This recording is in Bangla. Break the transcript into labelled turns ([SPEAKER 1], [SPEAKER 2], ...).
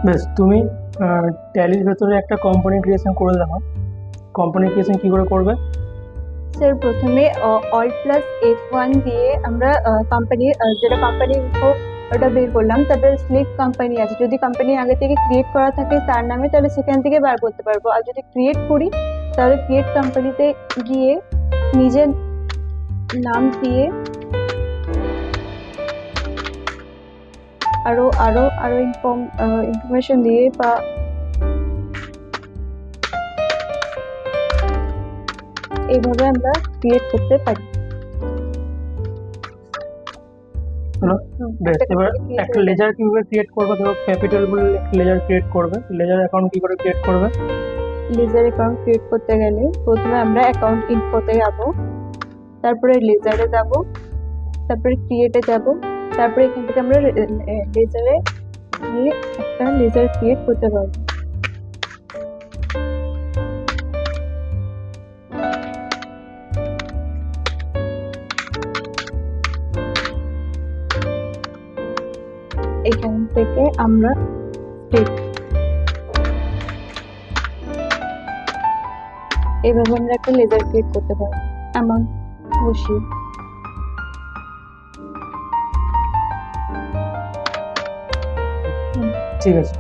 [SPEAKER 1] বেশ, তুমি ট্যালির ভেতরে একটা কোম্পানি ক্রিয়েশন করে দেখো। কোম্পানি ক্রিয়েশন কি করে করবে?
[SPEAKER 2] স্যার প্রথমে Alt+F1 দিয়ে আমরা কোম্পানির যেটা কোম্পানি ইনফো ওটা বের করলাম, তারপরে সিলেক্ট কোম্পানি আছে, যদি কোম্পানি আগে থেকে ক্রিয়েট করা থাকে তার নামে তাহলে সেখান থেকে বার করতে পারবো, আর যদি ক্রিয়েট করি তাহলে ক্রিয়েট কোম্পানিতে গিয়ে নিজের নাম দিয়ে আরো আরো আরো ইনফরমেশন দিয়ে বা এইভাবে আমরা ক্রিয়েট করতে পারি।
[SPEAKER 1] হলো। বেশ, এবার একটা লেজার কিভাবে ক্রিয়েট করবে? ধরো ক্যাপিটাল বলে লেজার ক্রিয়েট করবে, লেজার অ্যাকাউন্ট কি করে ক্রিয়েট করবে?
[SPEAKER 2] লেজার অ্যাকাউন্ট ক্রিয়েট করতে গেলে প্রথমে আমরা অ্যাকাউন্ট ইনফোতে যাব, তারপরে লেজারে যাব, তারপরে ক্রিয়েটে যাব, তারপরে এখান থেকে আমরা লেজারে গিয়ে একটা লেজার ক্রিয়েট করতে পারবো। এখান থেকে আমরা এইভাবে আমরা একটা লেজার ক্রিয়েট করতে পারবো এমন বসিয়ে।
[SPEAKER 1] ঠিক আছে।